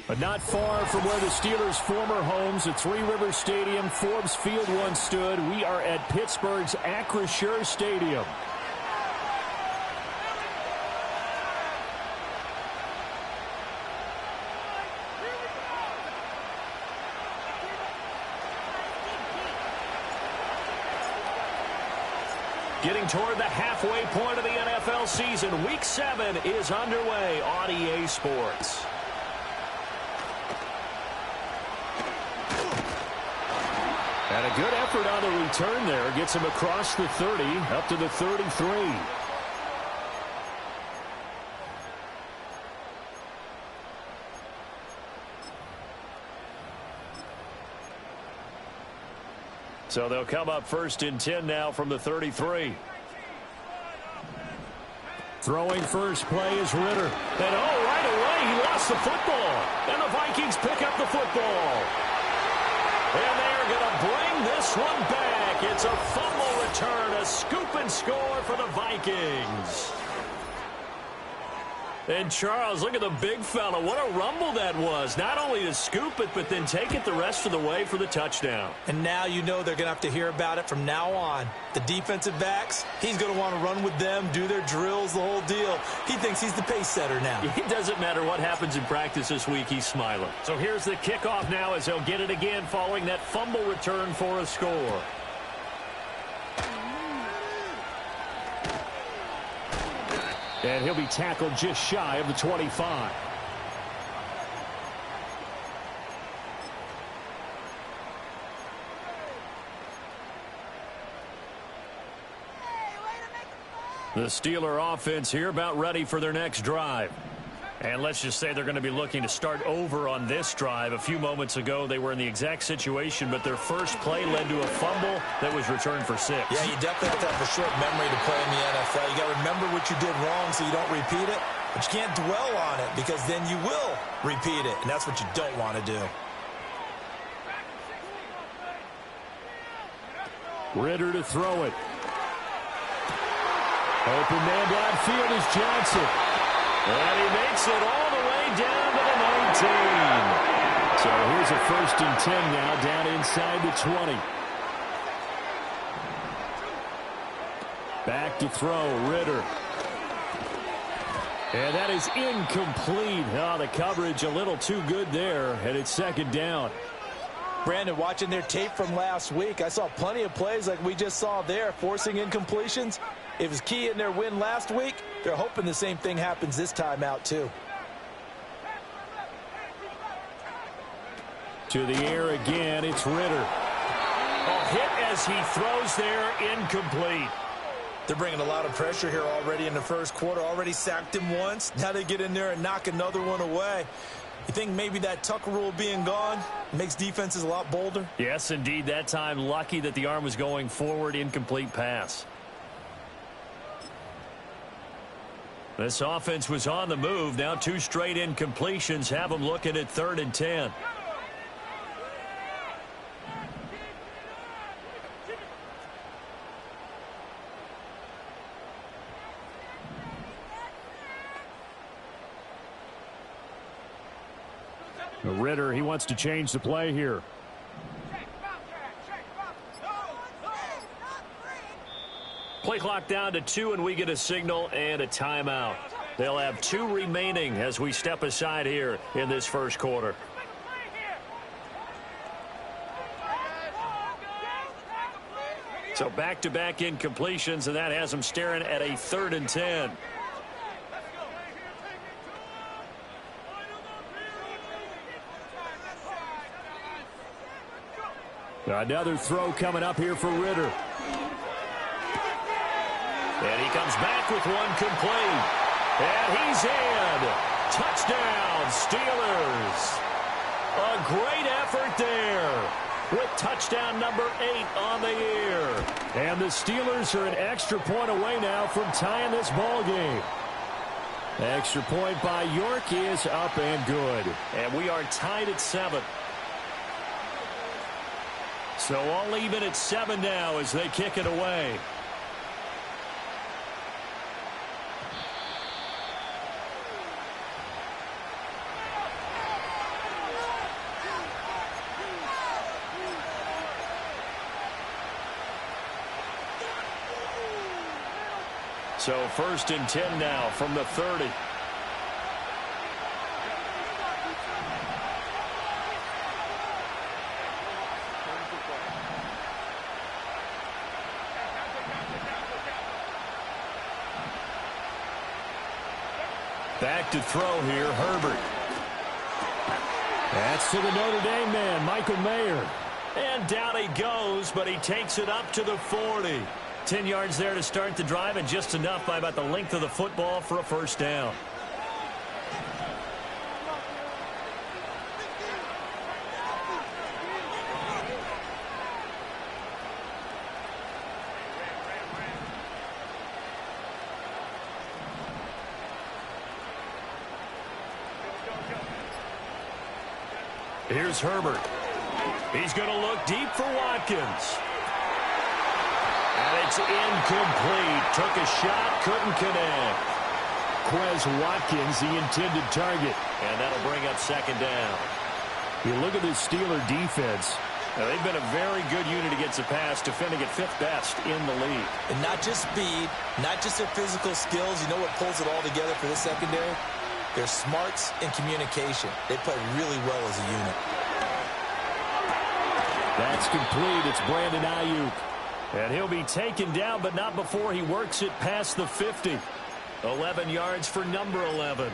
But not far from where the Steelers' former homes at Three Rivers Stadium, Forbes Field once stood, we are at Pittsburgh's Acrisure Stadium. Getting toward the halfway point of the NFL season, Week 7 is underway on EA Sports. And a good effort on the return there. Gets him across the 30, up to the 33. So they'll come up 1st and 10 now from the 33. Throwing first play is Ritter. And right away he lost the football. And the Vikings pick up the football. And they're going to bring this one back. It's a fumble return, a scoop and score for the Vikings. And Charles, look at the big fella. What a rumble that was. Not only to scoop it, but then take it the rest of the way for the touchdown. And now you know they're going to have to hear about it from now on. The defensive backs, he's going to want to run with them, do their drills, the whole deal. He thinks he's the pace setter now. It doesn't matter what happens in practice this week, he's smiling. So here's the kickoff now as they'll get it again following that fumble return for a score. And he'll be tackled just shy of the 25. The Steeler offense here about ready for their next drive. And let's just say they're going to be looking to start over on this drive. A few moments ago, they were in the exact situation, but their first play led to a fumble that was returned for 6. Yeah, you definitely have to have a short memory to play in the NFL. You got to remember what you did wrong so you don't repeat it, but you can't dwell on it because then you will repeat it, and that's what you don't want to do. Ritter to throw it. Open man downfield is Johnson. And he makes it all the way down to the 19. So here's a 1st and 10 now down inside the 20. Back to throw, Ritter. And that is incomplete. Oh, the coverage a little too good there, and it's 2nd down. Brandon, watching their tape from last week, I saw plenty of plays like we just saw there, forcing incompletions. It was key in their win last week. They're hoping the same thing happens this time out, too. To the air again, it's Ritter. A hit as he throws there, incomplete. They're bringing a lot of pressure here already in the first quarter. Already sacked him once. Now they get in there and knock another one away. You think maybe that Tucker rule being gone makes defenses a lot bolder? Yes, indeed. That time, lucky that the arm was going forward, incomplete pass. This offense was on the move. Now 2 straight incompletions have them looking at 3rd and 10. Ritter, he wants to change the play here. Play clock down to 2, and we get a signal and a timeout. They'll have 2 remaining as we step aside here in this first quarter. So back-to-back incompletions, and that has them staring at a 3rd and 10. Another throw coming up here for Ritter. And he comes back with one complete. And he's in. Touchdown, Steelers. A great effort there with touchdown number 8 on the year. And the Steelers are an extra point away now from tying this ball game. Extra point by York is up and good. And we are tied at 7. So all even at 7 now as they kick it away. So 1st and 10 now from the 30. Back to throw here, Herbert. That's to the Notre Dame man, Michael Mayer. And down he goes, but he takes it up to the 40. 10 yards there to start the drive, and just enough by about the length of the football for a first down. Here's Herbert. He's going to look deep for Watkins. And it's incomplete. Took a shot, couldn't connect. Quez Watkins, the intended target. And that'll bring up 2nd down. You look at this Steeler defense. Now, they've been a very good unit against the pass, defending at 5th best in the league. And not just speed, not just their physical skills. You know what pulls it all together for this secondary? Their smarts and communication. They play really well as a unit. That's complete. It's Brandon Ayuk. And he'll be taken down, but not before he works it past the 50. 11 yards for number 11.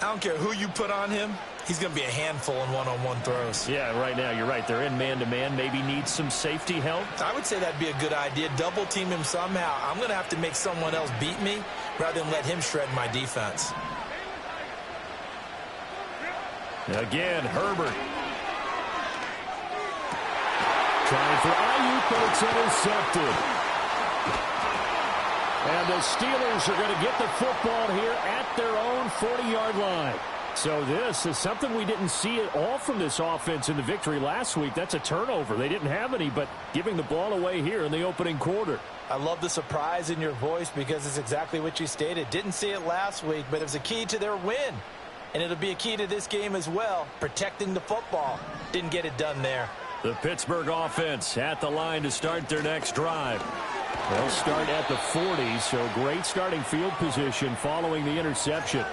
I don't care who you put on him. He's going to be a handful in one-on-one throws. Yeah, right now, you're right. They're in man-to-man. Maybe needs some safety help. I would say that'd be a good idea. Double team him somehow. I'm going to have to make someone else beat me rather than let him shred my defense. Again, Herbert. Trying for Ayuk, but it's intercepted. And the Steelers are going to get the football here at their own 40-yard line. So this is something we didn't see at all from this offense in the victory last week. That's a turnover. They didn't have any, but giving the ball away here in the opening quarter. I love the surprise in your voice because it's exactly what you stated. Didn't see it last week, but it was a key to their win. And it'll be a key to this game as well, protecting the football. Didn't get it done there. The Pittsburgh offense at the line to start their next drive. They'll start at the 40, so great starting field position following the interception.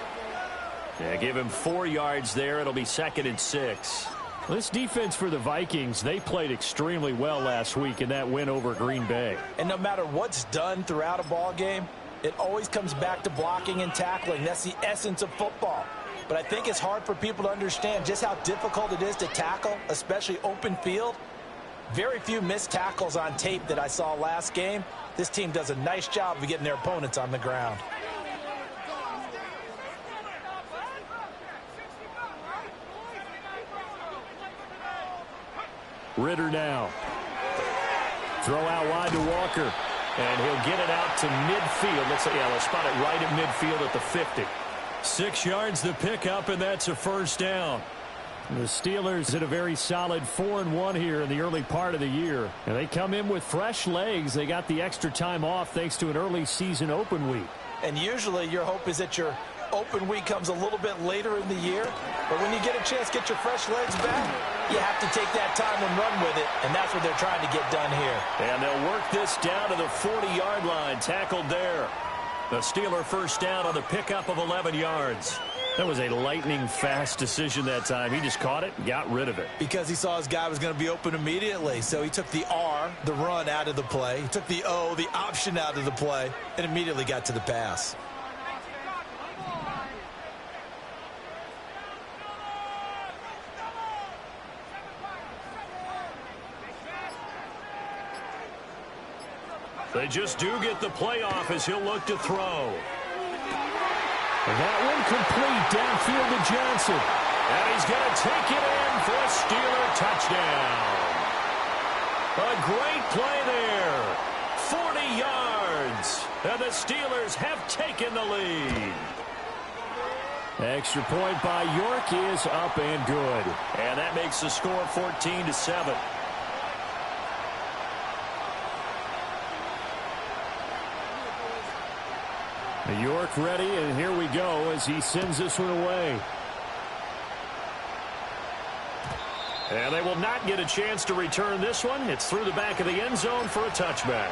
Yeah, give him 4 yards there. It'll be 2nd and 6. This defense for the Vikings, they played extremely well last week in that win over Green Bay. And no matter what's done throughout a ball game, it always comes back to blocking and tackling. That's the essence of football. But I think it's hard for people to understand just how difficult it is to tackle, especially open field. Very few missed tackles on tape that I saw last game. This team does a nice job of getting their opponents on the ground. Ritter now. Throw out wide to Walker. And he'll get it out to midfield. They'll spot it right at midfield at the 50. 6 yards to pick up, and that's a first down. The Steelers had a very solid 4-1 here in the early part of the year. And they come in with fresh legs. They got the extra time off thanks to an early season open week. And usually your hope is that your open week comes a little bit later in the year. But when you get a chance to get your fresh legs back, you have to take that time and run with it. And that's what they're trying to get done here. And they'll work this down to the 40-yard line. Tackled there. The Steeler first down on the pickup of 11 yards. That was a lightning-fast decision that time. He just caught it and got rid of it. Because he saw his guy was going to be open immediately. So he took the R, the run, out of the play. He took the O, the option, out of the play, and immediately got to the pass. They just do get the playoff as he'll look to throw. And that one complete downfield to Johnson. And he's going to take it in for a Steeler touchdown. A great play there. 40 yards. And the Steelers have taken the lead. Extra point by York is up and good. And that makes the score 14-7. York ready, and here we go as he sends this one away. And they will not get a chance to return this one. It's through the back of the end zone for a touchback.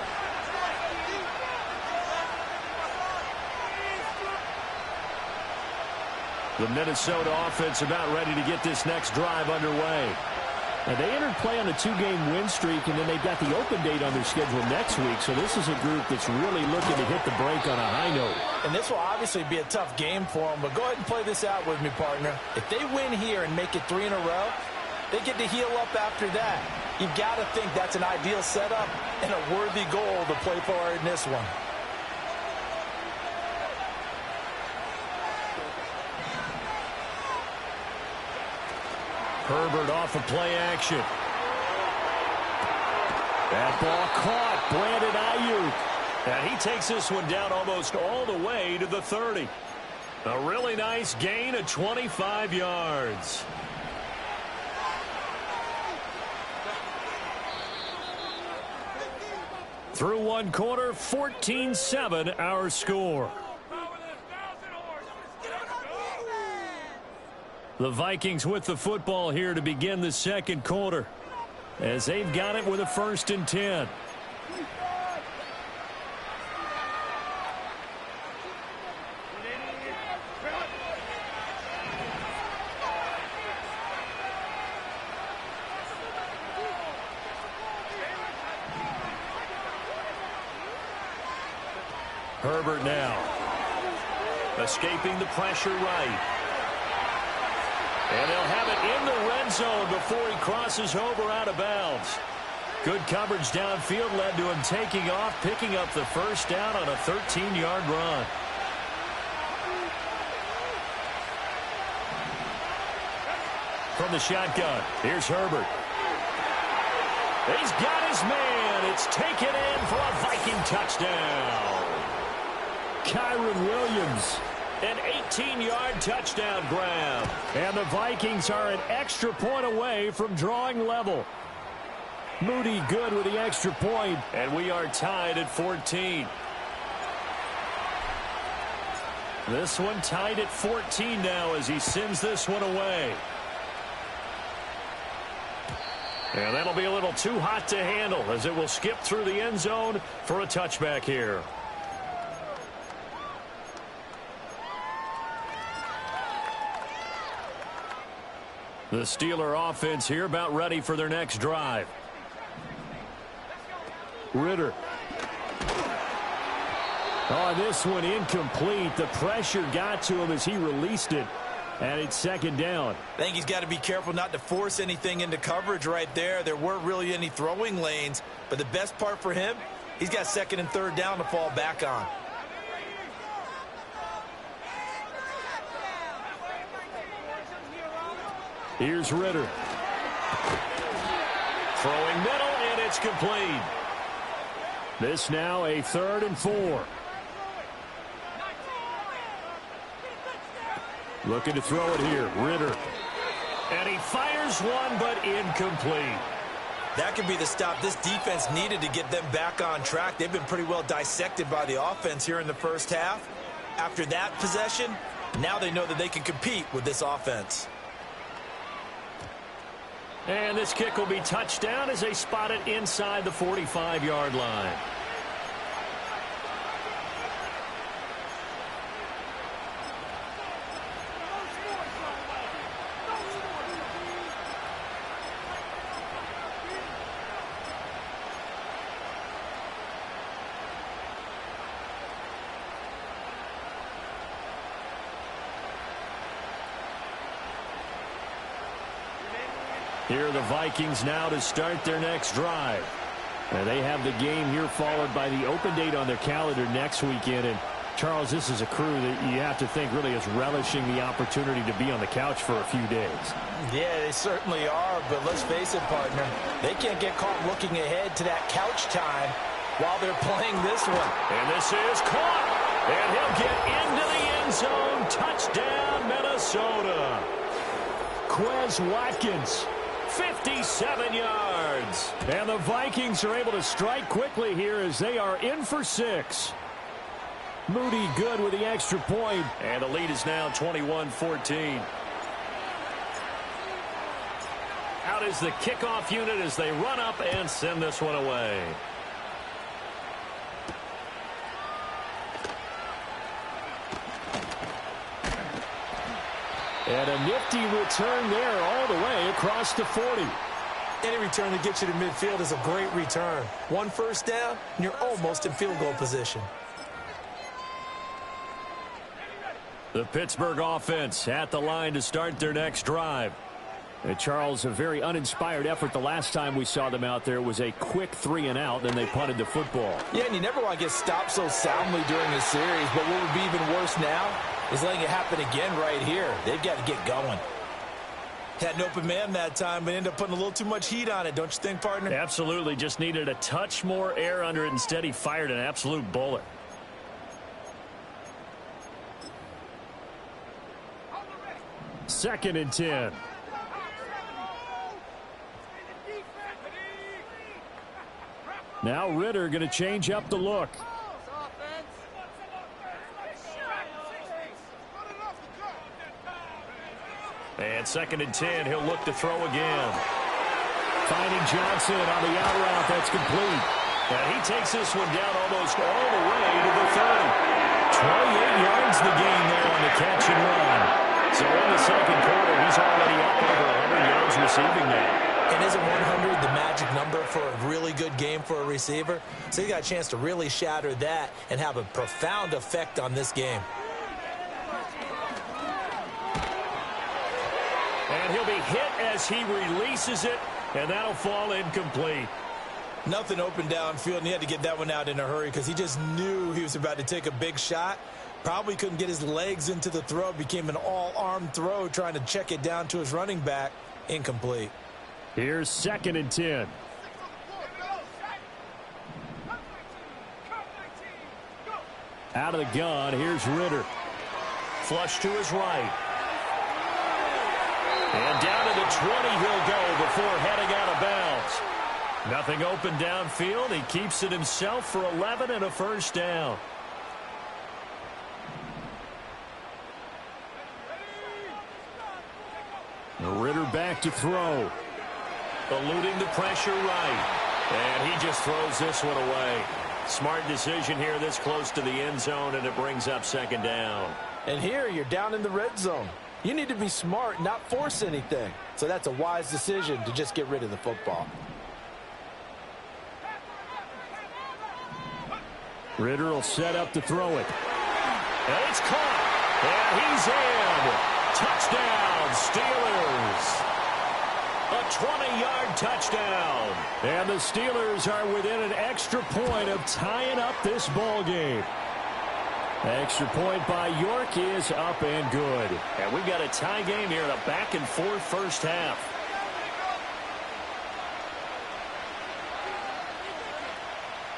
The Minnesota offense about ready to get this next drive underway. And they entered play on a 2-game win streak, and then they've got the open date on their schedule next week. So this is a group that's really looking to hit the break on a high note. And this will obviously be a tough game for them, but go ahead and play this out with me, partner. If they win here and make it 3 in a row, they get to heal up after that. You've got to think that's an ideal setup and a worthy goal to play for in this one. Herbert off of play action. That ball caught. Brandon Ayuk. And he takes this one down almost all the way to the 30. A really nice gain of 25 yards. Through one quarter, 14-7 our score. The Vikings with the football here to begin the second quarter, as they've got it with a 1st and 10. Herbert now. Escaping the pressure right. And they'll have it in the red zone before he crosses over out of bounds. Good coverage downfield led to him taking off, picking up the first down on a 13-yard run. From the shotgun, here's Herbert. He's got his man. It's taken in for a Viking touchdown. Kyron Williams. An 18-yard touchdown grab. And the Vikings are an extra point away from drawing level. Moody good with the extra point. And we are tied at 14. This one tied at 14 now as he sends this one away. And that'll be a little too hot to handle as it will skip through the end zone for a touchback here. The Steeler offense here about ready for their next drive. Ritter. Oh, this one incomplete. The pressure got to him as he released it. And it's 2nd down. I think he's got to be careful not to force anything into coverage right there. There weren't really any throwing lanes. But the best part for him, he's got 2nd and 3rd down to fall back on. Here's Ritter. Throwing middle, and it's complete. This now a 3rd and 4. Looking to throw it here. Ritter. And he fires one, but incomplete. That could be the stop this defense needed to get them back on track. They've been pretty well dissected by the offense here in the first half. After that possession, now they know that they can compete with this offense. And this kick will be touchdown as they spot it inside the 45-yard line. Here are the Vikings now to start their next drive. And they have the game here followed by the open date on their calendar next weekend. And Charles, this is a crew that you have to think really is relishing the opportunity to be on the couch for a few days. Yeah, they certainly are, but let's face it, partner. They can't get caught looking ahead to that couch time while they're playing this one. And this is caught. And he'll get into the end zone. Touchdown, Minnesota. Quez Watkins. 57 yards. And the Vikings are able to strike quickly here as they are in for 6. Moody good with the extra point. And the lead is now 21-14. Out is the kickoff unit as they run up and send this one away. And a nifty return there all the way across the 40. Any return that gets you to midfield is a great return. One first down, and you're almost in field goal position. The Pittsburgh offense at the line to start their next drive. And Charles, a very uninspired effort the last time we saw them out there. It was a quick 3-and-out, then they punted the football. Yeah, and you never want to get stopped so soundly during a series, but what would be even worse now is letting it happen again right here. They've got to get going. Had an open man that time, but ended up putting a little too much heat on it, don't you think, partner? Absolutely. Just needed a touch more air under it. Instead, he fired an absolute bullet. Second and 10. Now Ritter going to change up the look. And second and 10, he'll look to throw again. Finding Johnson on the out route, that's complete. And he takes this one down almost all the way to the 30. 28 yards the gain there on the catch and run. So in the second quarter, he's already up over 100 yards receiving now. And isn't 100 the magic number for a really good game for a receiver? So you got a chance to really shatter that and have a profound effect on this game. And he'll be hit as he releases it, and that'll fall incomplete. Nothing open downfield, and he had to get that one out in a hurry because he just knew he was about to take a big shot. Probably couldn't get his legs into the throw. Became an all-arm throw trying to check it down to his running back. Incomplete. Here's second and 10. Out of the gun, here's Ritter. Flush to his right. And down to the 20 he'll go before heading out of bounds. Nothing open downfield. He keeps it himself for 11 and a first down. Ritter back to throw. Eluding the pressure right. And he just throws this one away. Smart decision here this close to the end zone, and it brings up second down. And here you're down in the red zone. You need to be smart, not force anything. So that's a wise decision to just get rid of the football. Ritter will set up to throw it. And it's caught. And he's in. Touchdown, Steelers. A 20-yard touchdown. And the Steelers are within an extra point of tying up this ball game. Extra point by York is up and good. And we've got a tie game here in a back-and-forth first half.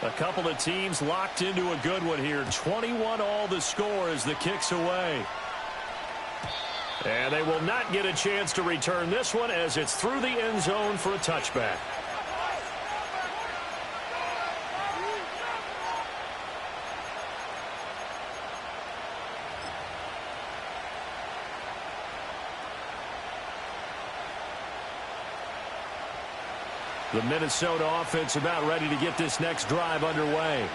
A couple of teams locked into a good one here. 21 all the score as the kick's away. And they will not get a chance to return this one as it's through the end zone for a touchback. The Minnesota offense about ready to get this next drive underway.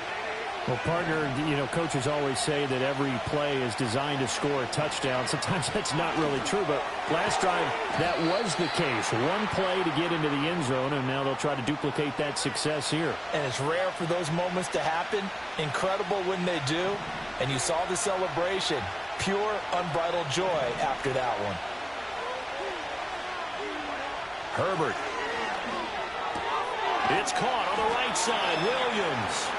Well, partner, you know, coaches always say that every play is designed to score a touchdown. Sometimes that's not really true, but last drive, that was the case. One play to get into the end zone, and now they'll try to duplicate that success here. And it's rare for those moments to happen. Incredible when they do. And you saw the celebration. Pure, unbridled joy after that one. Herbert. It's caught on the right side. Williams.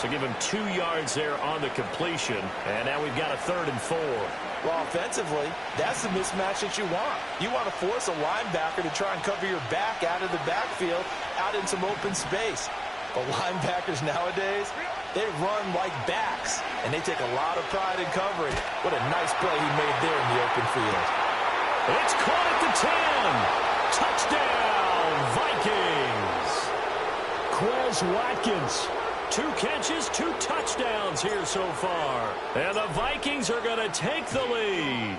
So give him 2 yards there on the completion. And now we've got a 3rd and 4. Well, offensively, that's the mismatch that you want. You want to force a linebacker to try and cover your back out of the backfield, out in some open space. But linebackers nowadays, they run like backs, and they take a lot of pride in covering. What a nice play he made there in the open field. It's caught at the 10. Touchdown, Vikings. Quez Watkins. 2 catches, 2 touchdowns here so far. And the Vikings are going to take the lead.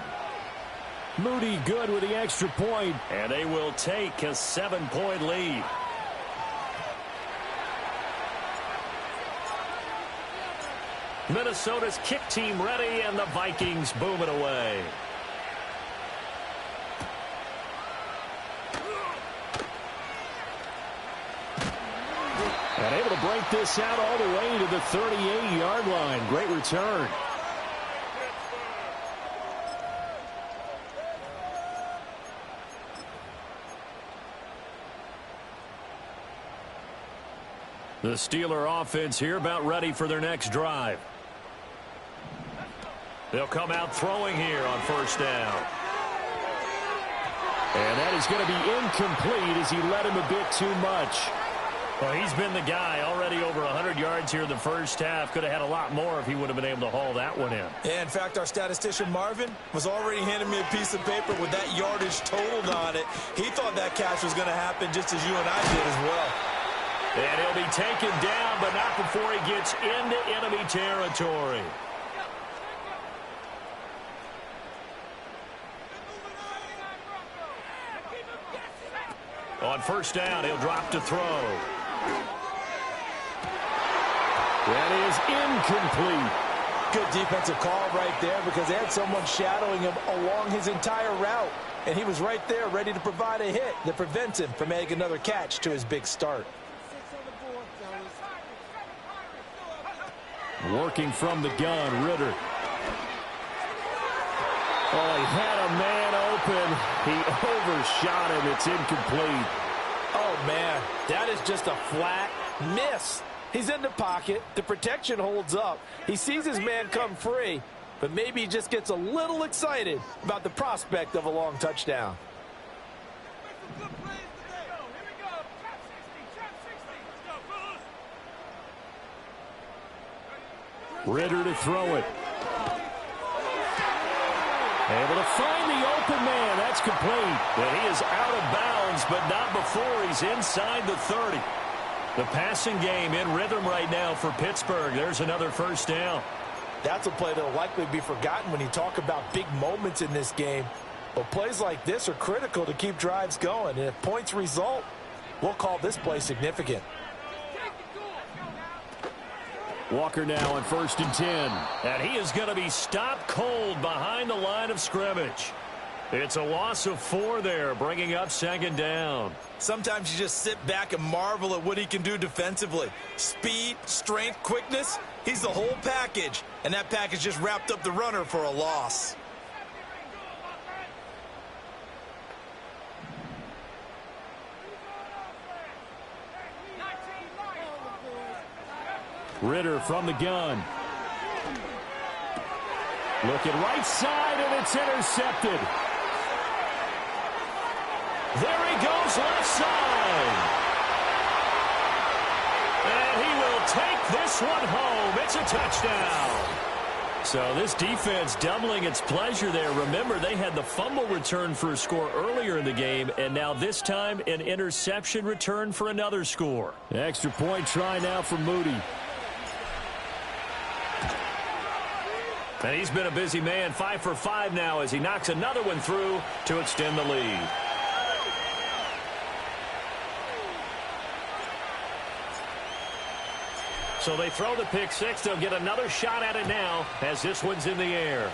Moody good with the extra point. And they will take a 7-point lead. Minnesota's kick team ready, and the Vikings boom it away. And able to break this out all the way to the 38-yard line. Great return. The Steeler offense here about ready for their next drive. They'll come out throwing here on first down. And that is going to be incomplete as he led him a bit too much. Well, he's been the guy already over 100 yards here in the first half. Could have had a lot more if he would have been able to haul that one in. Yeah, in fact, our statistician Marvin was already handing me a piece of paper with that yardage totaled on it. He thought that catch was going to happen just as you and I did as well. And he'll be taken down, but not before he gets into enemy territory. On first down, he'll drop to throw. That is incomplete. Good defensive call right there because they had someone shadowing him along his entire route. And he was right there ready to provide a hit that prevents him from making another catch to his big start. Working from the gun, Ritter. Oh, he had a man open. He overshot him. It's incomplete. Oh, man, that is just a flat miss. He's in the pocket. The protection holds up. He sees his man come free, but maybe he just gets a little excited about the prospect of a long touchdown. Ritter to throw it. Able to find the open man. That's complete. And he is out of bounds, but not before he's inside the 30. The passing game in rhythm right now for Pittsburgh. There's another first down. That's a play that will likely be forgotten when you talk about big moments in this game. But plays like this are critical to keep drives going. And if points result, we'll call this play significant. Walker now on 1st and 10. And he is going to be stopped cold behind the line of scrimmage. It's a loss of 4 there, bringing up 2nd down. Sometimes you just sit back and marvel at what he can do defensively. Speed, strength, quickness, he's the whole package. And that package just wrapped up the runner for a loss. Ritter from the gun. Looking right side, and it's intercepted. There he goes left side. And he will take this one home. It's a touchdown. So this defense doubling its pleasure there. Remember, they had the fumble return for a score earlier in the game, and now this time an interception return for another score. Extra point try now for Moody. And he's been a busy man, 5 for 5 now as he knocks another one through to extend the lead. So they throw the pick six. They'll get another shot at it now as this one's in the air.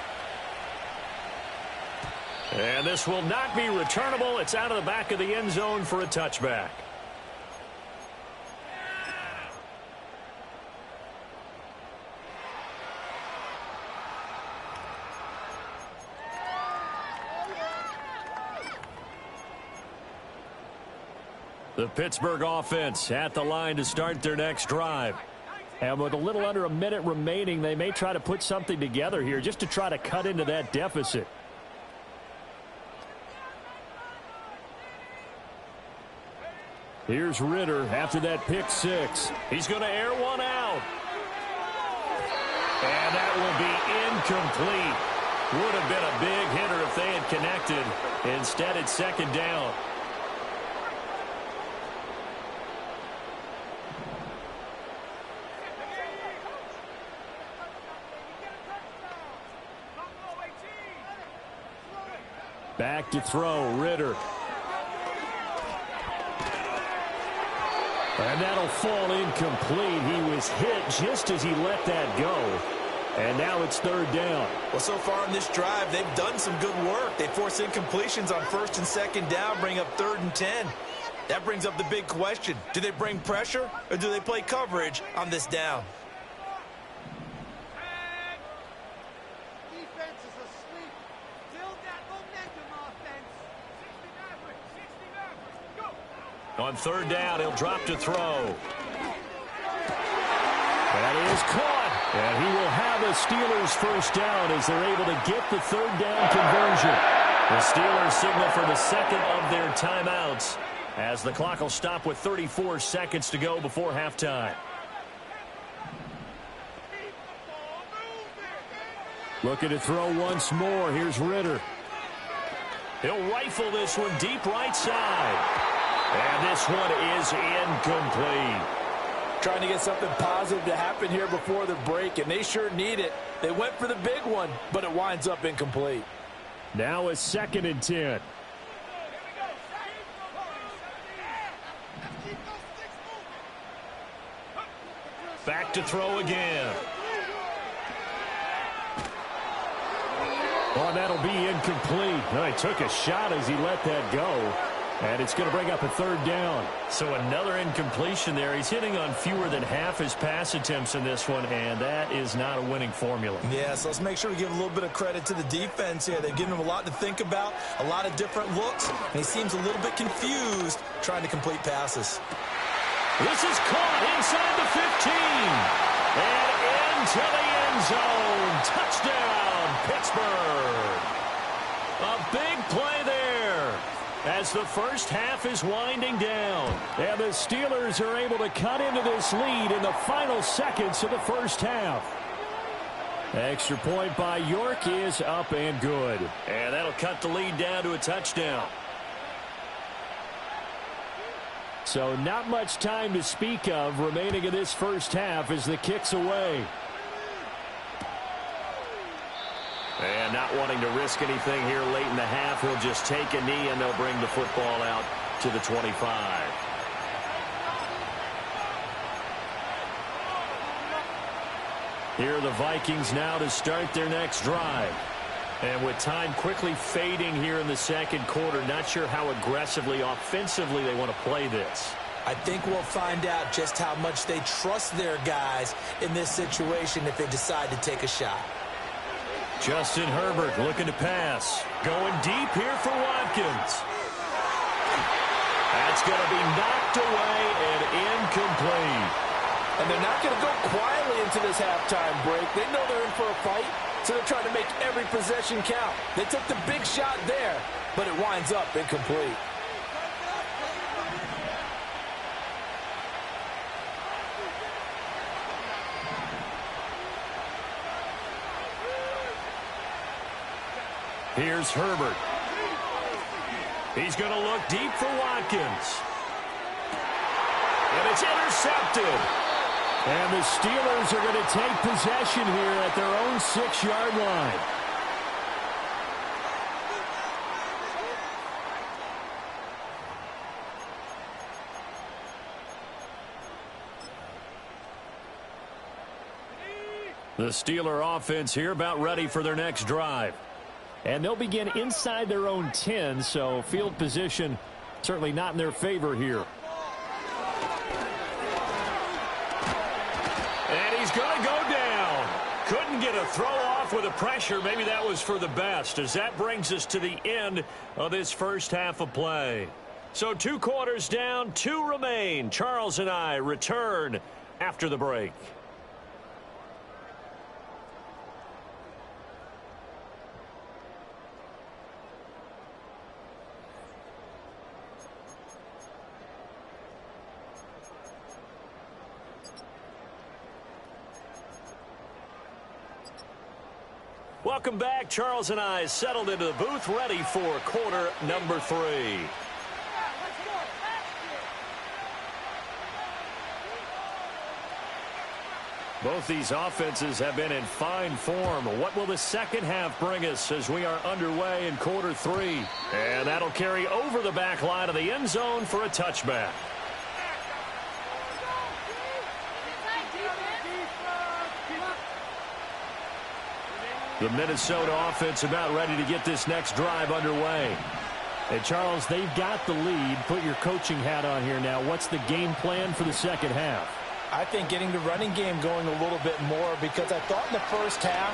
And this will not be returnable. It's out of the back of the end zone for a touchback. The Pittsburgh offense at the line to start their next drive. And with a little under a minute remaining, they may try to put something together here just to try to cut into that deficit. Here's Ritter after that pick six. He's going to air one out. And that will be incomplete. Would have been a big hitter if they had connected. Instead, it's 2nd down. Back to throw, Ritter. And that'll fall incomplete. He was hit just as he let that go. And now it's 3rd down. Well, so far in this drive, they've done some good work. They force incompletions on 1st and 2nd down, bring up 3rd and 10. That brings up the big question. Do they bring pressure or do they play coverage on this down? Defense is asleep. Build that momentum, offense. On third down, he'll drop to throw. That is caught. And he will have a Steelers first down as they're able to get the third down conversion. The Steelers signal for the second of their timeouts as the clock will stop with 34 seconds to go before halftime. Looking to throw once more. Here's Ritter. He'll rifle this one deep right side. And this one is incomplete. Trying to get something positive to happen here before the break, and they sure need it. They went for the big one, but it winds up incomplete. Now a 2nd and 10. Back to throw again. Oh, that'll be incomplete. No, he took a shot as he let that go. And it's going to bring up a third down. So another incompletion there. He's hitting on fewer than half his pass attempts in this one, and that is not a winning formula. Yeah, so let's make sure we give a little bit of credit to the defense here. They've given him a lot to think about, a lot of different looks, and he seems a little bit confused trying to complete passes. This is caught inside the 15. And into the end zone. Touchdown, Pittsburgh. A big play there as the first half is winding down. And the Steelers are able to cut into this lead in the final seconds of the first half. Extra point by York is up and good. And that'll cut the lead down to a touchdown. So not much time to speak of remaining in this first half as the kick's away. And not wanting to risk anything here late in the half, he'll just take a knee and they'll bring the football out to the 25. Here are the Vikings now to start their next drive. And with time quickly fading here in the second quarter, not sure how aggressively, offensively they want to play this. I think we'll find out just how much they trust their guys in this situation if they decide to take a shot. Justin Herbert looking to pass. Going deep here for Watkins. That's going to be knocked away and incomplete. And they're not going to go quietly into this halftime break. They know they're in for a fight, so they're trying to make every possession count. They took the big shot there, but it winds up incomplete. Here's Herbert. He's going to look deep for Watkins. And it's intercepted. And the Steelers are going to take possession here at their own 6-yard line. The Steeler offense here about ready for their next drive. And they'll begin inside their own 10, so field position certainly not in their favor here. And he's going to go down. Couldn't get a throw off with the pressure. Maybe that was for the best, as that brings us to the end of this first half of play. So 2 quarters down, 2 remain. Charles and I return after the break. Welcome back. Charles and I settled into the booth, ready for quarter number 3. Both these offenses have been in fine form. What will the second half bring us as we are underway in quarter 3? And that'll carry over the back line of the end zone for a touchback. The Minnesota offense about ready to get this next drive underway. Hey, Charles, they've got the lead. Put your coaching hat on here now. What's the game plan for the second half? I think getting the running game going a little bit more, because I thought in the first half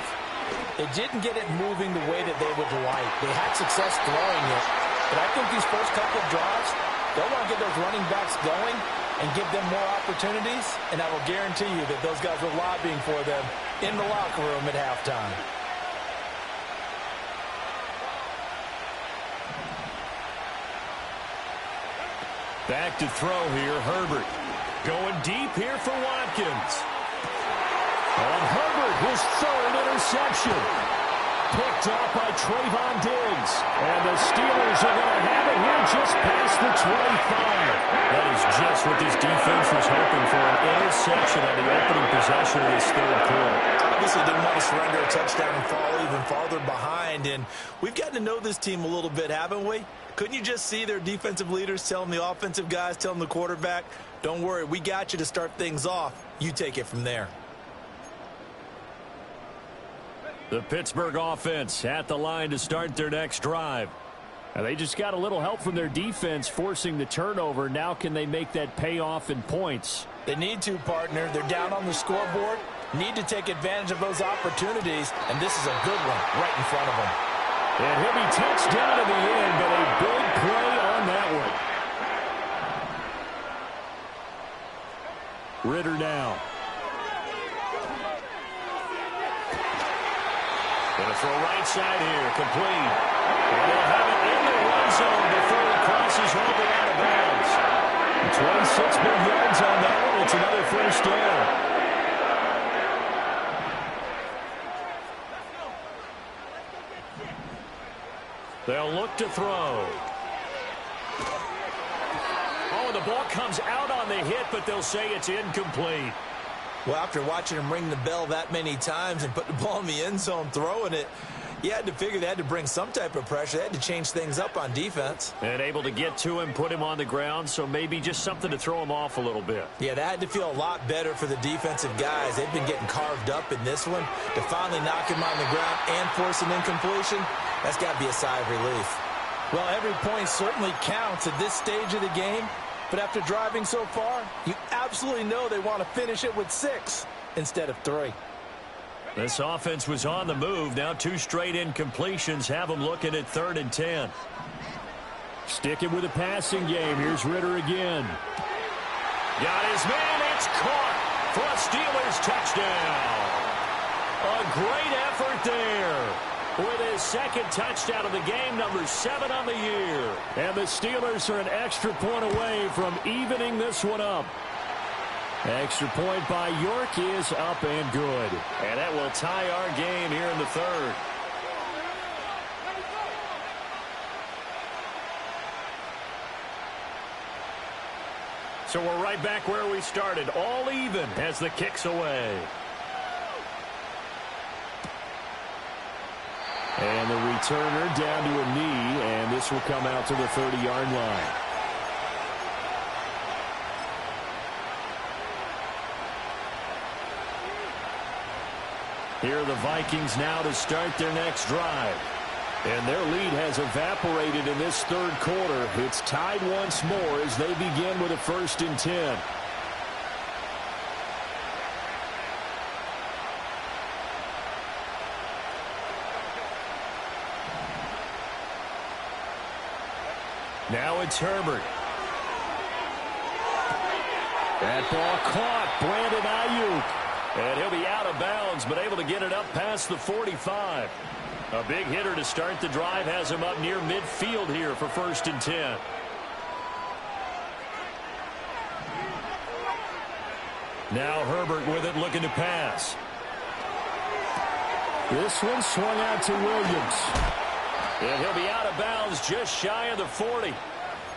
they didn't get it moving the way that they would like. They had success throwing it, but I think these first couple of drives, they'll want to get those running backs going and give them more opportunities, and I will guarantee you that those guys were lobbying for them in the locker room at halftime. Back to throw here, Herbert. Going deep here for Watkins. And Herbert, his third interception. Picked up by Trayvon Diggs. And the Steelers are going to have it here just past the 25. That is just what this defense was hoping for, an interception on the opening possession of this third quarter. Obviously didn't want to surrender a touchdown and fall even farther behind. And we've gotten to know this team a little bit, haven't we? Couldn't you just see their defensive leaders telling the offensive guys, telling the quarterback, don't worry, we got you to start things off. You take it from there. The Pittsburgh offense at the line to start their next drive. And they just got a little help from their defense forcing the turnover. Now can they make that pay off in points? They need to, partner. They're down on the scoreboard. Need to take advantage of those opportunities, and this is a good one right in front of them. And he'll be touched down at the end, but a big play on that one. Ritter now. Going to throw right side here, complete. And they'll have it in the run zone before he crosses over out of bounds. 26 big yards on that one. It's another first down. They'll look to throw. Oh, the ball comes out on the hit, but they'll say it's incomplete. Well, after watching him ring the bell that many times and put the ball in the end zone throwing it, you had to figure they had to bring some type of pressure. They had to change things up on defense. And able to get to him, put him on the ground, so maybe just something to throw him off a little bit. Yeah, that had to feel a lot better for the defensive guys. They've been getting carved up in this one. To finally knock him on the ground and force an incompletion, that's got to be a sigh of relief. Well, every point certainly counts at this stage of the game. But after driving so far, you absolutely know they want to finish it with 6 instead of 3. This offense was on the move. Now 2 straight incompletions have them looking at 3rd and 10. Sticking with the passing game. Here's Ritter again. Got his man. It's caught for a Steelers touchdown. A great effort there. With his second touchdown of the game, number 7 on the year. And the Steelers are an extra point away from evening this one up. Extra point by York is up and good. And that will tie our game here in the 3rd. So we're right back where we started, all even as the kick's away. And the returner down to a knee, and this will come out to the 30-yard line. Here are the Vikings now to start their next drive. And their lead has evaporated in this 3rd quarter. It's tied once more as they begin with a 1st and 10. Now it's Herbert. That ball caught. Brandon Ayuk. And he'll be out of bounds, but able to get it up past the 45. A big hitter to start the drive has him up near midfield here for 1st and 10. Now Herbert with it, looking to pass. This one swung out to Williams. And he'll be out of bounds just shy of the 40.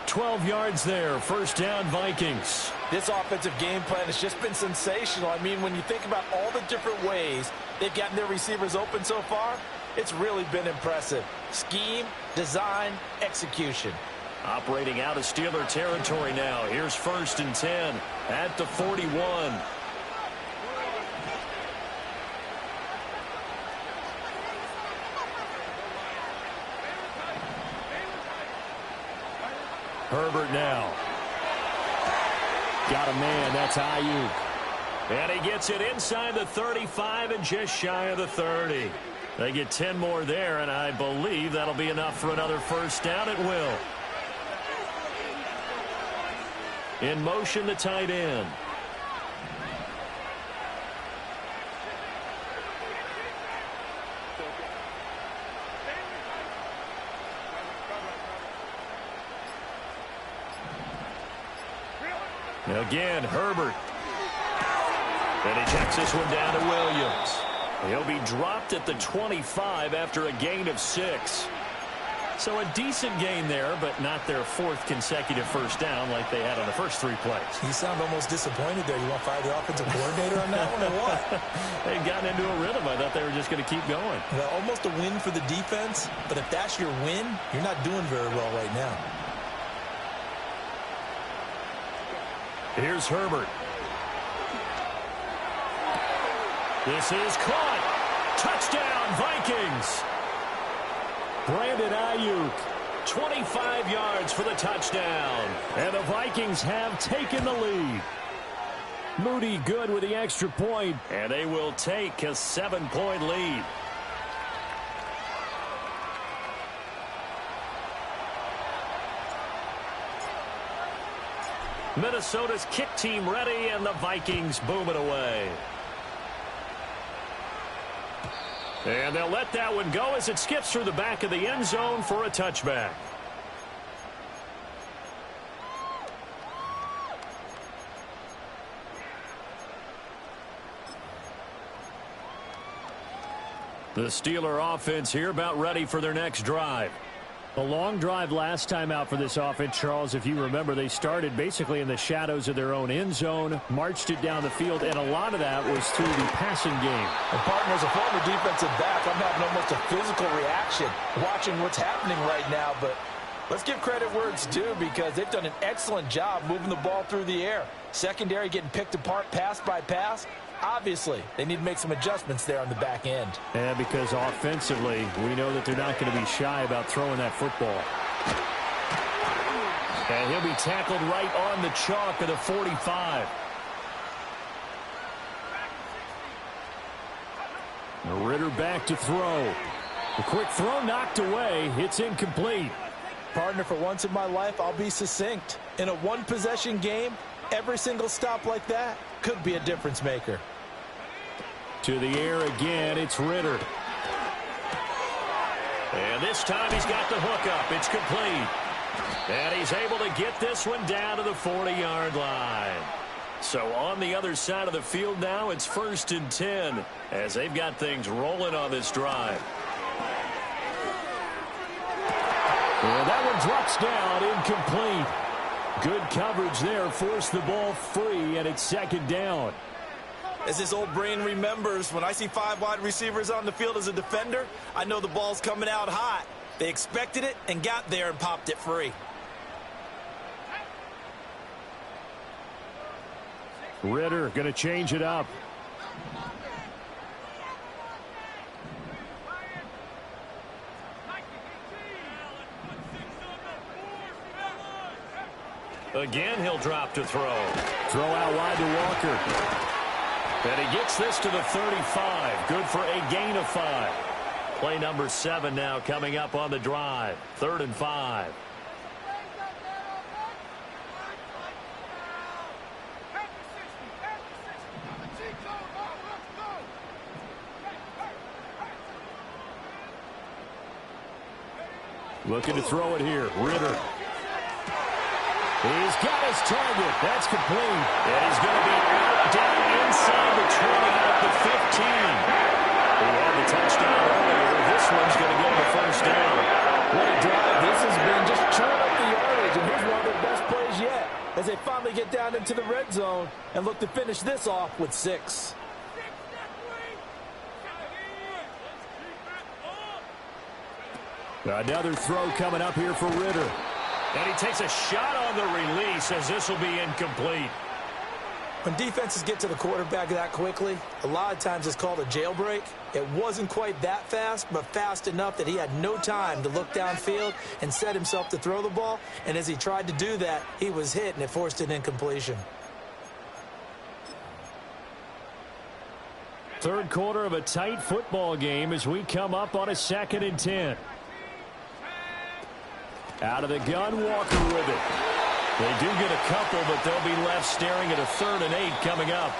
12 yards there. 1st down, Vikings. This offensive game plan has just been sensational. I mean, when you think about all the different ways they've gotten their receivers open so far, it's really been impressive. Scheme, design, execution. Operating out of Steeler territory now. Here's 1st and 10 at the 41. Herbert now. Got a man. That's Ayuk. And he gets it inside the 35 and just shy of the 30. They get 10 more there, and I believe that'll be enough for another first down. It will. In motion, the tight end. Again, Herbert. And he checks this one down to Williams. He'll be dropped at the 25 after a gain of 6. So a decent gain there, but not their 4th consecutive first down like they had on the first 3 plays. You sound almost disappointed there. You want to fire the offensive coordinator on that one or what? They'd gotten into a rhythm. I thought they were just going to keep going. Well, almost a win for the defense, but if that's your win, you're not doing very well right now. Here's Herbert. This is caught. Touchdown, Vikings. Brandon Ayuk, 25 yards for the touchdown. And the Vikings have taken the lead. Moody good with the extra point. And they will take a 7-point lead. Minnesota's kick team ready, and the Vikings boom it away. And they'll let that one go as it skips through the back of the end zone for a touchback. The Steeler offense here about ready for their next drive. A long drive last time out for this offense, Charles. If you remember, they started basically in the shadows of their own end zone, marched it down the field, and a lot of that was through the passing game. And partner, as a former defensive back, I'm having almost a physical reaction watching what's happening right now. But let's give credit where it's due because they've done an excellent job moving the ball through the air. Secondary getting picked apart pass by pass. Obviously, they need to make some adjustments there on the back end. And because offensively, we know that they're not going to be shy about throwing that football. And he'll be tackled right on the chalk of the 45. Ritter back to throw. The quick throw knocked away. It's incomplete. Partner, for once in my life, I'll be succinct. In a one-possession game, every single stop like that could be a difference maker. To the air again, it's Ritter. And this time he's got the hook up. It's complete. And he's able to get this one down to the 40-yard line. So on the other side of the field now, it's 1st and 10 as they've got things rolling on this drive. And that one drops down, incomplete. Good coverage there, forced the ball free, and it's 2nd down. As his old brain remembers, when I see 5 wide receivers on the field as a defender, I know the ball's coming out hot. They expected it and got there and popped it free. Ritter going to change it up. Again, he'll drop to throw. Throw out wide to Walker. And he gets this to the 35. Good for a gain of 5. Play number 7 now coming up on the drive. 3rd and 5. Looking to throw it here. Ritter. He's got his target. That's complete. And he's going to be out down inside the 20 at the 15. He had the touchdown earlier. This one's going to get the first down. What a drive. This has been just chewing up the yardage, and here's one of their best plays yet as they finally get down into the red zone and look to finish this off with 6. Another throw coming up here for Ritter. And he takes a shot on the release as this will be incomplete. When defenses get to the quarterback that quickly, a lot of times it's called a jailbreak. It wasn't quite that fast, but fast enough that he had no time to look downfield and set himself to throw the ball. And as he tried to do that, he was hit, and it forced an incompletion. Third quarter of a tight football game as we come up on a 2nd and 10. Out of the gun, Walker with it. They do get a couple, but they'll be left staring at a 3rd and 8 coming up.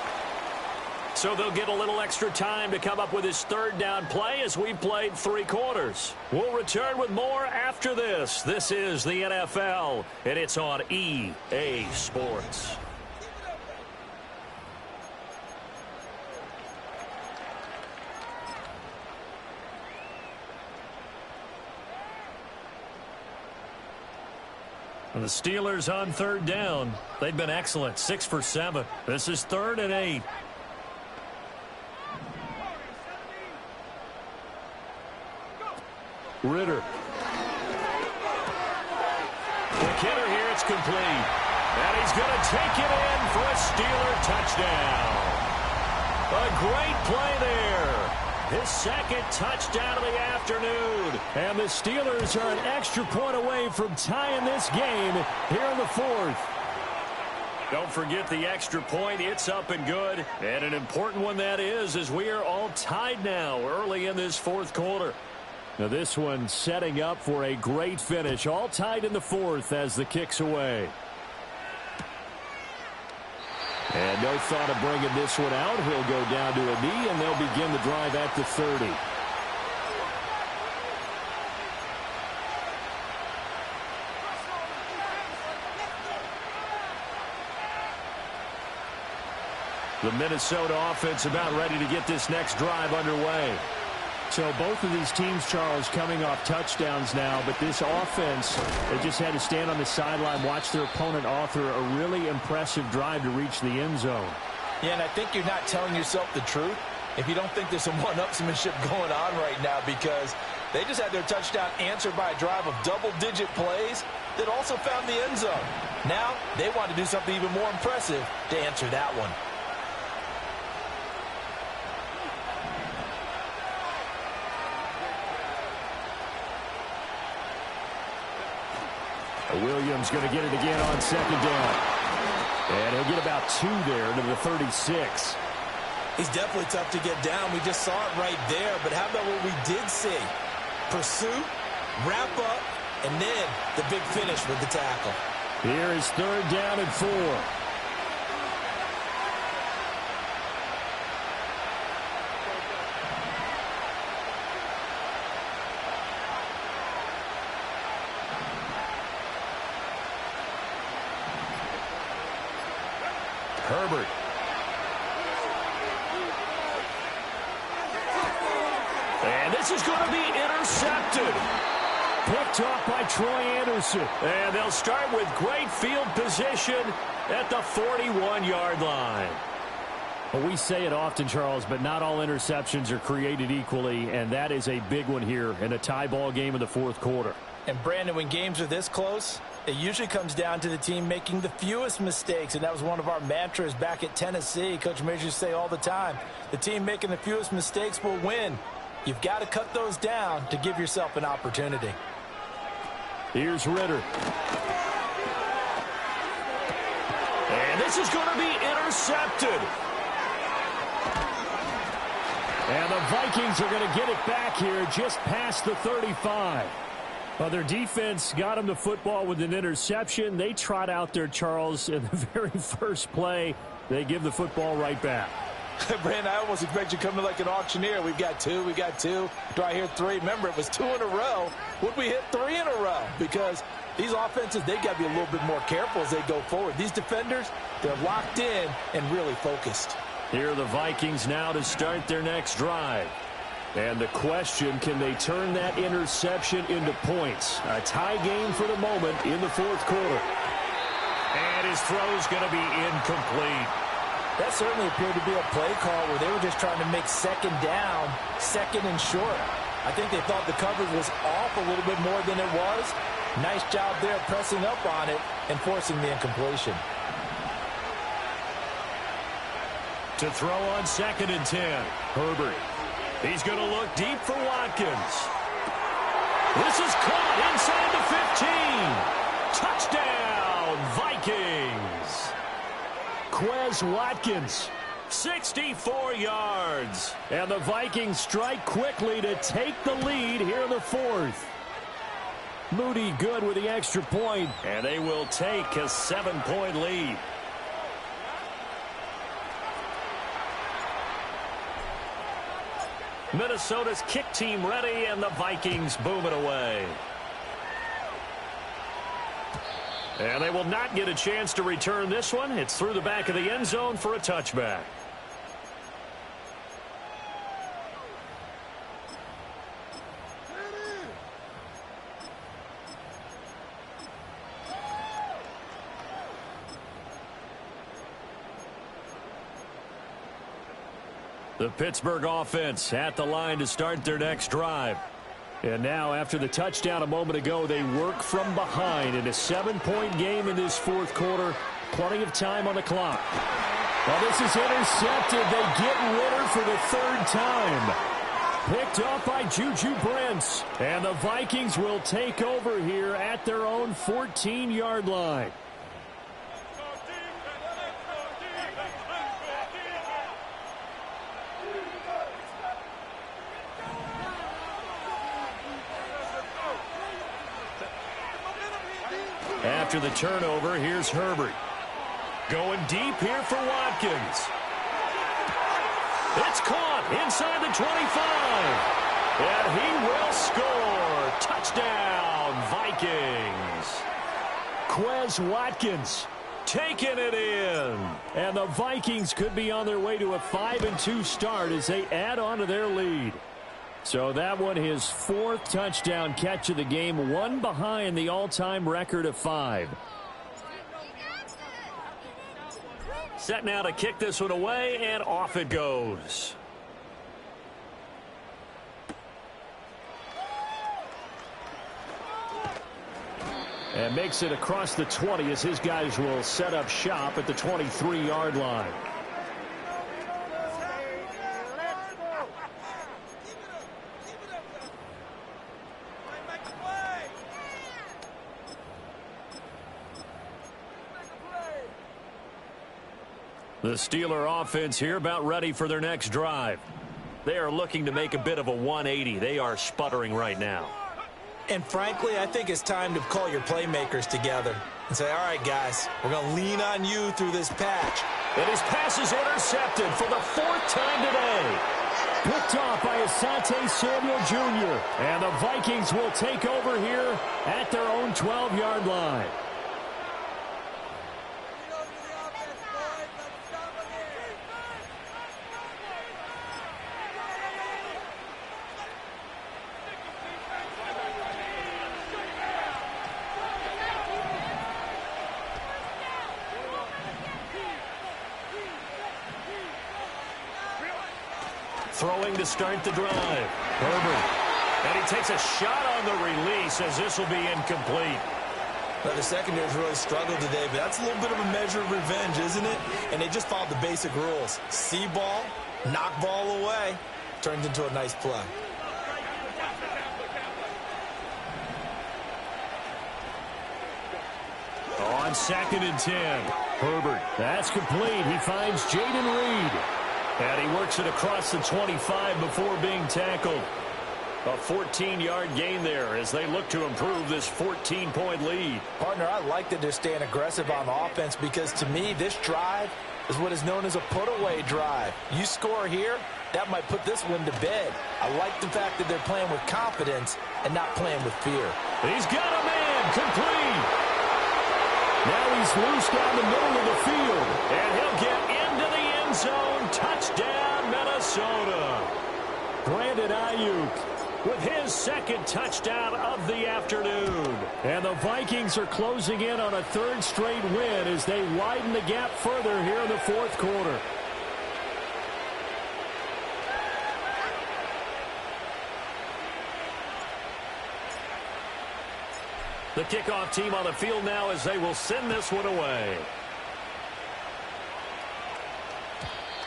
So they'll get a little extra time to come up with his 3rd down play as we played 3 quarters. We'll return with more after this. This is the NFL, and it's on EA Sports. The Steelers on 3rd down. They've been excellent, 6 for 7. This is 3rd and 8. Ritter. The kidder here, it's complete. And he's going to take it in for a Steeler touchdown. A great play there. His 2nd touchdown of the afternoon. And the Steelers are an extra point away from tying this game here in the 4th. Don't forget the extra point. It's up and good. And an important one that is, as we are all tied now early in this 4th quarter. Now this one setting up for a great finish. All tied in the 4th as the kick's away. And no thought of bringing this one out. He'll go down to a knee, and they'll begin the drive at the 30. The Minnesota offense about ready to get this next drive underway. So both of these teams, Charles, coming off touchdowns now, but this offense, they just had to stand on the sideline, watch their opponent author a really impressive drive to reach the end zone. Yeah, and I think you're not telling yourself the truth if you don't think there's some one-upsmanship going on right now, because they just had their touchdown answered by a drive of double-digit plays that also found the end zone. Now they want to do something even more impressive to answer that one. Williams going to get it again on 2nd down. And he'll get about 2 there to the 36. He's definitely tough to get down. We just saw it right there. But how about what we did see? Pursuit, wrap up, and then the big finish with the tackle. Here is 3rd down and 4. Herbert. And this is going to be intercepted. Picked off by Troy Anderson. And they'll start with great field position at the 41-yard line. Well, we say it often, Charles, but not all interceptions are created equally, and that is a big one here in a tie ball game in the 4th quarter. And, Brandon, when games are this close, it usually comes down to the team making the fewest mistakes, and that was one of our mantras back at Tennessee. Coach Mears used to say all the time, the team making the fewest mistakes will win. You've got to cut those down to give yourself an opportunity. Here's Ritter. And this is going to be intercepted. And the Vikings are going to get it back here just past the 35. Well, their defense got them the football with an interception. They trot out there, Charles, in the very first play. They give the football right back. Brandon, I almost expect you coming like an auctioneer. We've got 2, we got 2. Do I hear 3? Remember, it was 2 in a row. Would we hit 3 in a row? Because these offenses, they got to be a little bit more careful as they go forward. These defenders, they're locked in and really focused. Here are the Vikings now to start their next drive. And the question, can they turn that interception into points? A tie game for the moment in the 4th quarter. And his throw's going to be incomplete. That certainly appeared to be a play call where they were just trying to make 2nd down, 2nd and short. I think they thought the coverage was off a little bit more than it was. Nice job there pressing up on it and forcing the incompletion. To throw on 2nd and 10. Herbert. He's going to look deep for Watkins. This is caught inside the 15. Touchdown, Vikings. Quez Watkins, 64 yards. And the Vikings strike quickly to take the lead here in the 4th. Moody good with the extra point. And they will take a 7-point lead. Minnesota's kick team ready, and the Vikings boom it away. And they will not get a chance to return this one. It's through the back of the end zone for a touchback. The Pittsburgh offense at the line to start their next drive. And now, after the touchdown a moment ago, they work from behind in a 7-point game in this 4th quarter. Plenty of time on the clock. Well, this is intercepted. They get Ritter for the 3rd time. Picked up by Juju Brents. And the Vikings will take over here at their own 14-yard line. After the turnover, here's Herbert. Going deep here for Watkins. It's caught inside the 25. And he will score. Touchdown, Vikings. Quez Watkins taking it in. And the Vikings could be on their way to a 5-2 start as they add on to their lead. So that one, his 4th touchdown catch of the game, one behind the all-time record of 5. Set now to kick this one away, and off it goes. And makes it across the 20 as his guys will set up shop at the 23-yard line. The Steeler offense here about ready for their next drive. They are looking to make a bit of a 180. They are sputtering right now. And frankly, I think it's time to call your playmakers together and say, all right, guys, we're going to lean on you through this patch. And his pass is intercepted for the 4th time today. Picked off by Asante Samuel Jr. And the Vikings will take over here at their own 12-yard line. Throwing to start the drive. Herbert. And he takes a shot on the release as this will be incomplete. Now, the secondary's really struggled today, but that's a little bit of a measure of revenge, isn't it? And they just followed the basic rules. See ball, knock ball away. Turns into a nice play. On 2nd and 10. Herbert. That's complete. He finds Jaden Reed. And he works it across the 25 before being tackled. A 14-yard gain there as they look to improve this 14-point lead. Partner, I like that they're staying aggressive on offense because, to me, this drive is what is known as a put-away drive. You score here, that might put this one to bed. I like the fact that they're playing with confidence and not playing with fear. He's got a man complete. Now he's loose down the middle of the field. And he'll get into the end zone. Touchdown, Minnesota. Brandon Ayuk with his 2nd touchdown of the afternoon. And the Vikings are closing in on a 3rd straight win as they widen the gap further here in the 4th quarter. The kickoff team on the field now as they will send this one away.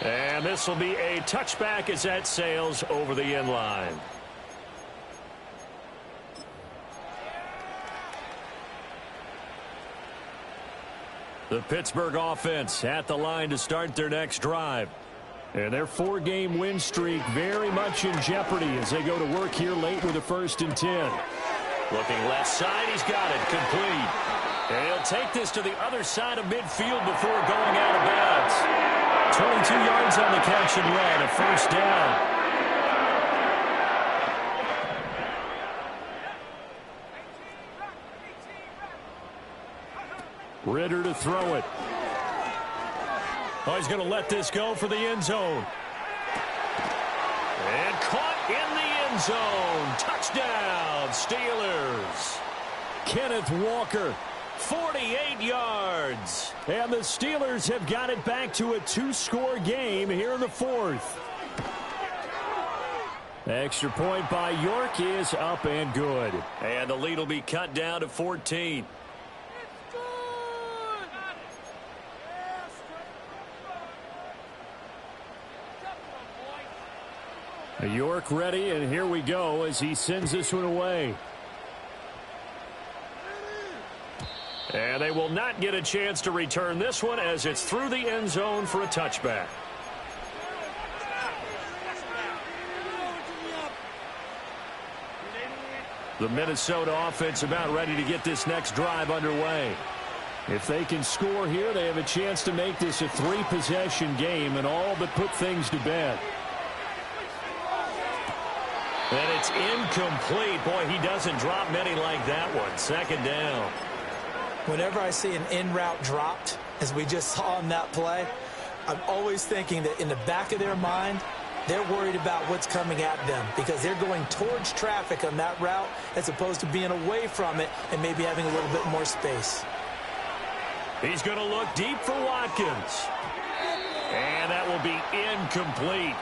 And this will be a touchback as that sails over the end line. The Pittsburgh offense at the line to start their next drive. And their 4-game win streak very much in jeopardy as they go to work here late with a 1st and 10. Looking left side, he's got it, complete. And he'll take this to the other side of midfield before going out of bounds. 22 yards on the catch and run, a 1st down. Ritter to throw it. Oh, he's going to let this go for the end zone. And caught in the end zone. Touchdown, Steelers. Kenneth Walker, 48 yards. And the Steelers have got it back to a 2-score game here in the 4th. Extra point by York is up and good. And the lead will be cut down to 14. York ready, and here we go as he sends this one away. And they will not get a chance to return this one as it's through the end zone for a touchback. The Minnesota offense about ready to get this next drive underway. If they can score here, they have a chance to make this a 3-possession game and all but put things to bed. And it's incomplete. Boy, he doesn't drop many like that one. 2nd down. Whenever I see an in-route dropped, as we just saw on that play, I'm always thinking that in the back of their mind, they're worried about what's coming at them because they're going towards traffic on that route as opposed to being away from it and maybe having a little bit more space. He's going to look deep for Watkins. And that will be incomplete.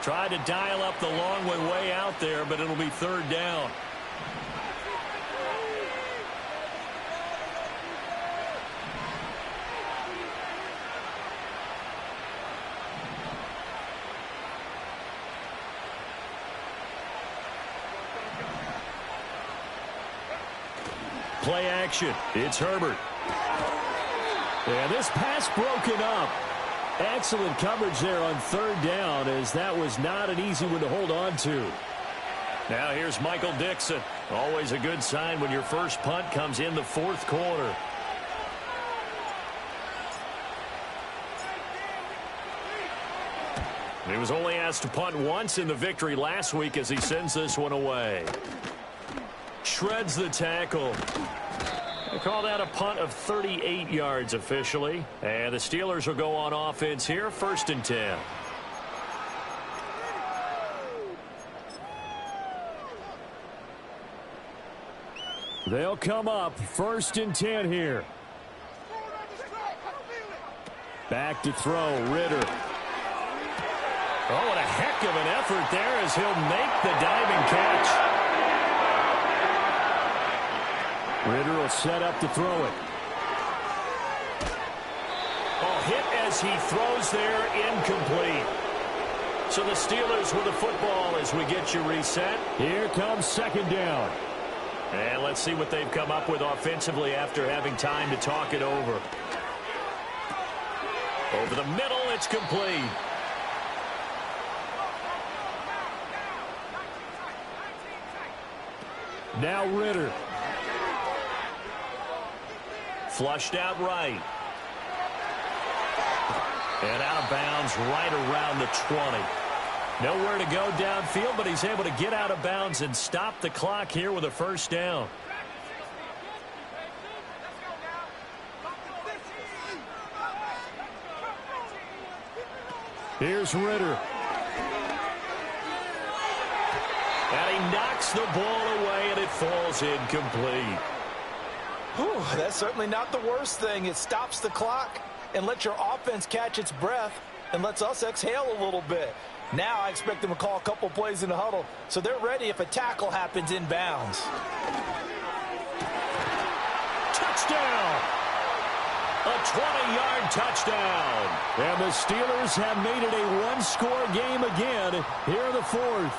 Tried to dial up the long one way out there, but it'll be 3rd down. Play action. It's Herbert. And this pass broken up. Excellent coverage there on 3rd down as that was not an easy one to hold on to. Now here's Michael Dixon. Always a good sign when your first punt comes in the 4th quarter. He was only asked to punt once in the victory last week as he sends this one away. Shreds the tackle. They call that a punt of 38 yards officially. And the Steelers will go on offense here, 1st and 10. They'll come up, 1st and 10 here. Back to throw, Ritter. Oh, what a heck of an effort there as he'll make the diving catch. Ritter will set up to throw it. Oh, hit as he throws there, incomplete. So the Steelers with the football as we get you reset. Here comes 2nd down. And let's see what they've come up with offensively after having time to talk it over. Over the middle, it's complete. Now Ritter. Flushed out right. And out of bounds right around the 20. Nowhere to go downfield, but he's able to get out of bounds and stop the clock here with a 1st down. Here's Ritter. And he knocks the ball away, and it falls incomplete. Whew, that's certainly not the worst thing. It stops the clock and lets your offense catch its breath and lets us exhale a little bit. Now I expect them to call a couple plays in the huddle, so they're ready if a tackle happens inbounds. Touchdown! A 20-yard touchdown. And the Steelers have made it a one-score game again here in the fourth.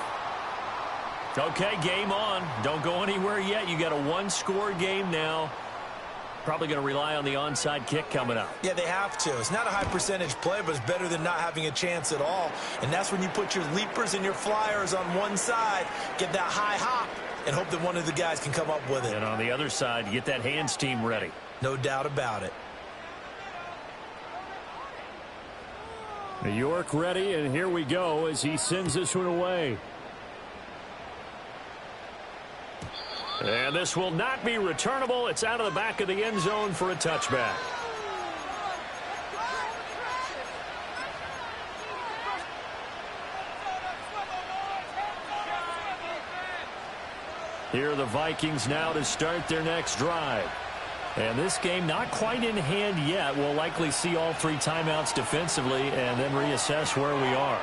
Okay, game on. Don't go anywhere yet. You got a one-score game now. Probably going to rely on the onside kick coming up. Yeah, they have to. It's not a high percentage play, but it's better than not having a chance at all. And that's when you put your leapers and your flyers on one side, get that high hop, and hope that one of the guys can come up with it. And on the other side, get that hands team ready. No doubt about it. New York ready, and here we go as he sends this one away. And this will not be returnable. It's out of the back of the end zone for a touchback. Here are the Vikings now to start their next drive. And this game not quite in hand yet. We'll likely see all three timeouts defensively and then reassess where we are.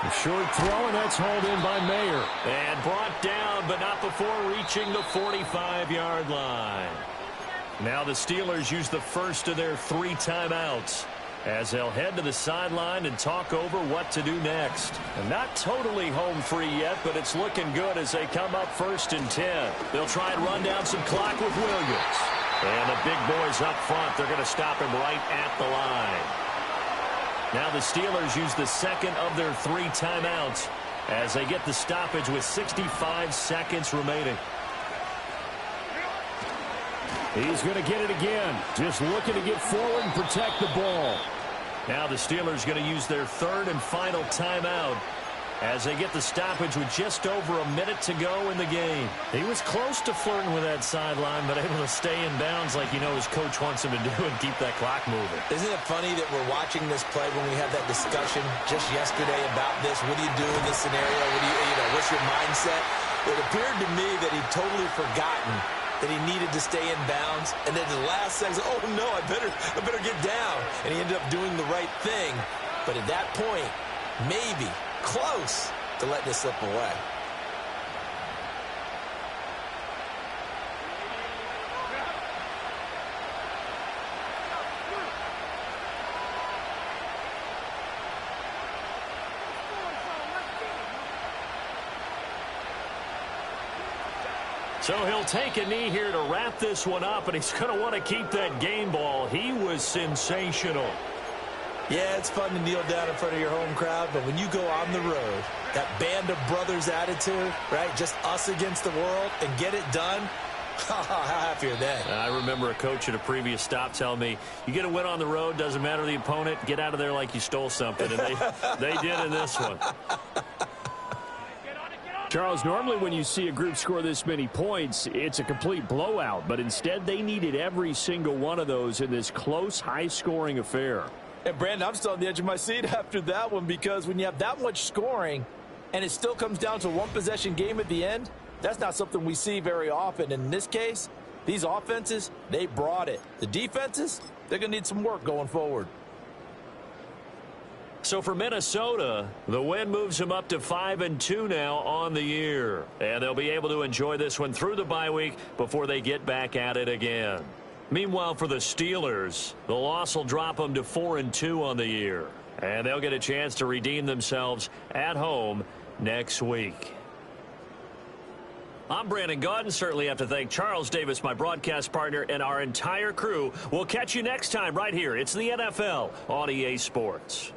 A short throw, and that's hauled in by Mayer. And brought down, but not before reaching the 45-yard line. Now the Steelers use the first of their three timeouts as they'll head to the sideline and talk over what to do next. And not totally home free yet, but it's looking good as they come up 1st and 10. They'll try and run down some clock with Williams. And the big boys up front, they're going to stop him right at the line. Now the Steelers use the second of their three timeouts as they get the stoppage with 65 seconds remaining. He's going to get it again. Just looking to get forward and protect the ball. Now the Steelers going to use their third and final timeout as they get the stoppage with just over a minute to go in the game. He was close to flirting with that sideline, but able to stay in bounds like you know his coach wants him to do and keep that clock moving. Isn't it funny that we're watching this play when we had that discussion just yesterday about this? What do you do in this scenario? What's your mindset? It appeared to me that he'd totally forgotten that he needed to stay in bounds, and then the last second, oh no, I better get down. And he ended up doing the right thing. But at that point, maybe close to let this slip away. So he'll take a knee here to wrap this one up, and he's going to want to keep that game ball. He was sensational. Yeah, it's fun to kneel down in front of your home crowd, but when you go on the road, that band of brothers attitude, right, just us against the world, and get it done, how happy are they? I remember a coach at a previous stop telling me, you get a win on the road, doesn't matter the opponent, get out of there like you stole something, and they did in this one. Charles, normally when you see a group score this many points, it's a complete blowout, but instead they needed every single one of those in this close, high-scoring affair. And, Brandon, I'm still on the edge of my seat after that one because when you have that much scoring and it still comes down to a one-possession game at the end, that's not something we see very often. And in this case, these offenses, they brought it. The defenses, they're going to need some work going forward. So for Minnesota, the win moves them up to 5-2 now on the year. And they'll be able to enjoy this one through the bye week before they get back at it again. Meanwhile, for the Steelers, the loss will drop them to 4-2 on the year. And they'll get a chance to redeem themselves at home next week. I'm Brandon Gaudin. Certainly have to thank Charles Davis, my broadcast partner, and our entire crew. We'll catch you next time right here. It's the NFL on EA Sports.